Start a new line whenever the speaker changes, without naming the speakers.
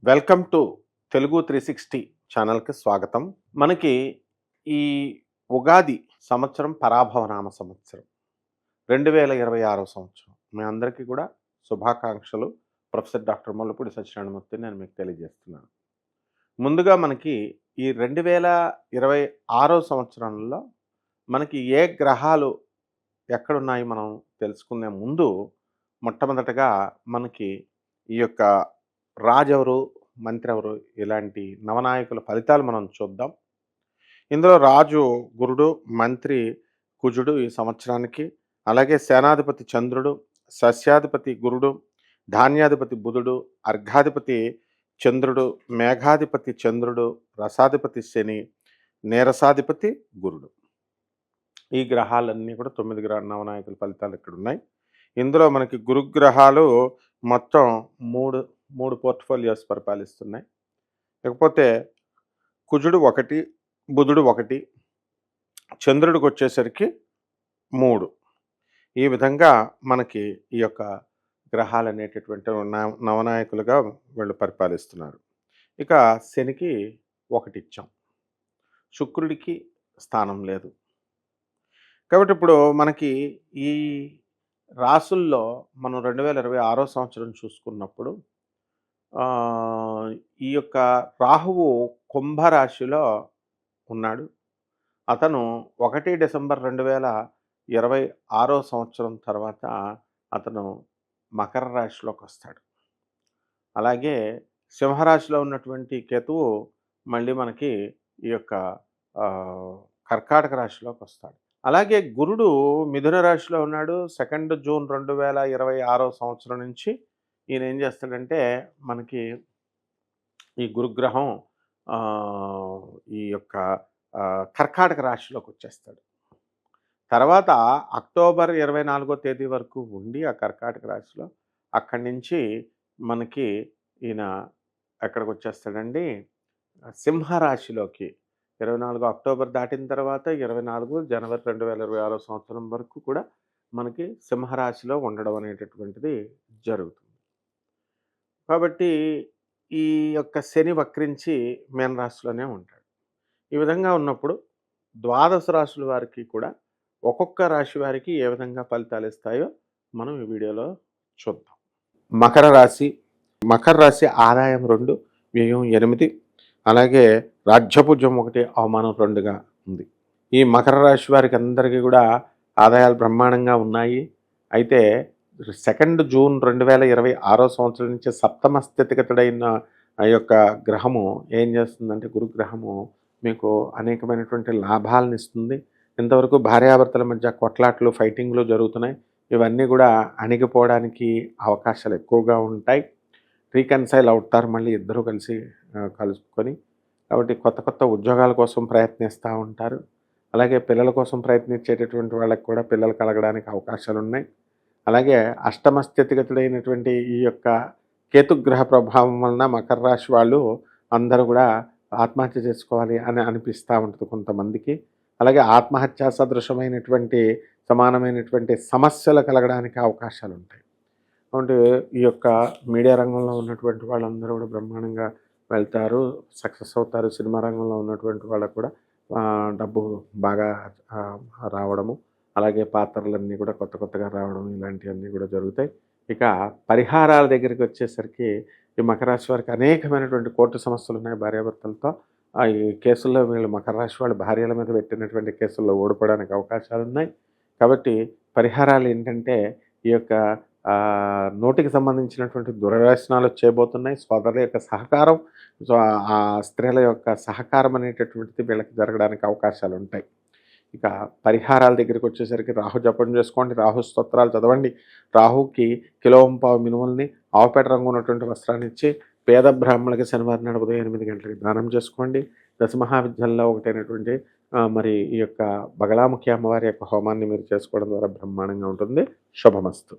Welcome to Telugu 360 ఛానల్కి స్వాగతం. మనకి ఈ ఉగాది సంవత్సరం పరాభవనామ సంవత్సరం 2026 సంవత్సరం. మీ అందరికీ కూడా శుభాకాంక్షలు. ప్రొఫెసర్ డాక్టర్ ముల్లపూడి సత్యనారాయణమూర్తి నేను మీకు తెలియజేస్తున్నాను. ముందుగా మనకి ఈ 2026 సంవత్సరంలో మనకి ఏ గ్రహాలు ఎక్కడున్నాయి మనం తెలుసుకునే ముందు మొట్టమొదటగా మనకి ఈ యొక్క రాజెవరు, మంత్రి ఎవరు, ఇలాంటి నవనాయకుల ఫలితాలు మనం చూద్దాం. ఇందులో రాజు గురుడు, మంత్రి కుజుడు ఈ సంవత్సరానికి, అలాగే సేనాధిపతి చంద్రుడు, సస్యాధిపతి గురుడు, ధాన్యాధిపతి బుధుడు, అర్ఘాధిపతి చంద్రుడు, మేఘాధిపతి చంద్రుడు, రసాధిపతి శని, నీరసాధిపతి గురుడు. ఈ గ్రహాలన్నీ కూడా 9 నవనాయకుల ఫలితాలు ఇక్కడ ఉన్నాయి. ఇందులో మనకి గురుగ్రహాలు మొత్తం మూడు పోర్ట్ఫోలియోస్ పరిపాలిస్తున్నాయి. లేకపోతే కుజుడు 1, బుధుడు 1, చంద్రుడికి వచ్చేసరికి 3. ఈ విధంగా మనకి ఈ యొక్క గ్రహాలు అనేటటువంటి నవనాయకులుగా వీళ్ళు పరిపాలిస్తున్నారు. ఇక శనికి 1 ఇచ్చాం, శుక్రుడికి స్థానం లేదు. కాబట్టి ఇప్పుడు మనకి ఈ రాసుల్లో మనం 2026 సంవత్సరం చూసుకున్నప్పుడు ఈ యొక్క రాహువు కుంభరాశిలో ఉన్నాడు. అతను 1 డిసెంబర్ 2026 సంవత్సరం తర్వాత అతను మకర రాశిలోకి వస్తాడు. అలాగే సింహరాశిలో ఉన్నటువంటి కేతువు మళ్ళీ మనకి ఈ యొక్క కర్కాటక రాశిలోకి వస్తాడు. అలాగే గురుడు మిథున రాశిలో ఉన్నాడు. 2 జూన్ 2026 సంవత్సరం నుంచి ఈయన ఏం చేస్తాడంటే మనకి ఈ గురుగ్రహం ఈ యొక్క కర్కాటక రాశిలోకి వచ్చేస్తాడు. తర్వాత అక్టోబర్ 24వ తేదీ వరకు ఉండి ఆ కర్కాటక రాశిలో అక్కడి నుంచి మనకి ఈయన ఎక్కడికి వచ్చేస్తాడండి, సింహరాశిలోకి. 24 అక్టోబర్ దాటిన తర్వాత 24 జనవరి 2026 సంవత్సరం వరకు కూడా మనకి సింహరాశిలో ఉండడం అనేటటువంటిది జరుగుతుంది. కాబట్టి ఈ యొక్క శని వక్రించి మీనరాశిలోనే ఉంటాడు. ఈ విధంగా ఉన్నప్పుడు 12 రాశుల వారికి కూడా ఒక్కొక్క రాశి వారికి ఏ విధంగా ఫలితాలు ఇస్తాయో మనం ఈ వీడియోలో చూద్దాం. మకర రాశి ఆదాయం 2, వ్యయం 8, అలాగే రాజ్యపూజ్యం 1, అవమానం 2గా ఉంది. ఈ మకర రాశి వారికి అందరికీ కూడా ఆదాయాలు బ్రహ్మాండంగా ఉన్నాయి. అయితే 2 జూన్ 2026 సంవత్సరం నుంచి సప్తమ స్థితిగతుడైన ఆ యొక్క గ్రహము ఏం చేస్తుందంటే, గురుగ్రహము మీకు అనేకమైనటువంటి లాభాలను ఇస్తుంది. ఇంతవరకు భార్యాభర్తల మధ్య కొట్లాట్లు, ఫైటింగ్లు జరుగుతున్నాయి. ఇవన్నీ కూడా అణిగిపోవడానికి అవకాశాలు ఎక్కువగా ఉంటాయి. రీకన్సైల్ అవుతారు మళ్ళీ ఇద్దరూ కలుసుకొని. కాబట్టి కొత్త ఉద్యోగాల కోసం ప్రయత్నిస్తూ ఉంటారు. అలాగే పిల్లల కోసం ప్రయత్నించేటటువంటి వాళ్ళకి కూడా పిల్లలు కలగడానికి అవకాశాలు ఉన్నాయి. అలాగే అష్టమ స్థితిగతుడైనటువంటి ఈ యొక్క కేతుగ్రహ ప్రభావం వలన మకర రాశి వాళ్ళు అందరూ కూడా ఆత్మహత్య చేసుకోవాలి అని అనిపిస్తూ ఉంటుంది కొంతమందికి. అలాగే ఆత్మహత్యా సదృశమైనటువంటి సమానమైనటువంటి సమస్యలు కలగడానికి అవకాశాలు ఉంటాయి. కాబట్టి ఈ యొక్క మీడియా రంగంలో ఉన్నటువంటి వాళ్ళందరూ కూడా బ్రహ్మాండంగా వెళ్తారు, సక్సెస్ అవుతారు. సినిమా రంగంలో ఉన్నటువంటి వాళ్ళకు కూడా డబ్బు బాగా రావడము, అలాగే పాత్రలన్నీ కూడా కొత్తగా రావడం, ఇలాంటివన్నీ కూడా జరుగుతాయి. ఇక పరిహారాల దగ్గరికి వచ్చేసరికి ఈ మకర రాశి వారికి అనేకమైనటువంటి కోర్టు సమస్యలు ఉన్నాయి భార్యాభర్తలతో. ఈ కేసుల్లో వీళ్ళు మకర రాశి వాళ్ళు భార్యల మీద పెట్టినటువంటి కేసుల్లో ఓడిపోవడానికి అవకాశాలు ఉన్నాయి. కాబట్టి పరిహారాలు ఏంటంటే, ఈ యొక్క నోటికి సంబంధించినటువంటి దుర్వ్యసనాలు చేయబోతున్నాయి. సోదరుల యొక్క సహకారం, ఆ స్త్రీల యొక్క సహకారం అనేటటువంటిది వీళ్ళకి జరగడానికి అవకాశాలు ఉంటాయి. ఇక పరిహారాల దగ్గరికి వచ్చేసరికి రాహు జపం చేసుకోండి, రాహు స్తోత్రాలు చదవండి. రాహుకి కిలోంపావు మినుముల్ని ఆవుపేట రంగు ఉన్నటువంటి వస్త్రాన్ని ఇచ్చి పేద బ్రాహ్మణులకి శనివారం నాడు ఉదయం 8 గంటలకి దానం చేసుకోండి. దశమహావిద్యల్లో ఒకటైనటువంటి మరి ఈ యొక్క బగలాముఖి అమ్మవారి యొక్క హోమాన్ని మీరు చేసుకోవడం ద్వారా బ్రహ్మాండంగా ఉంటుంది. శుభమస్తు.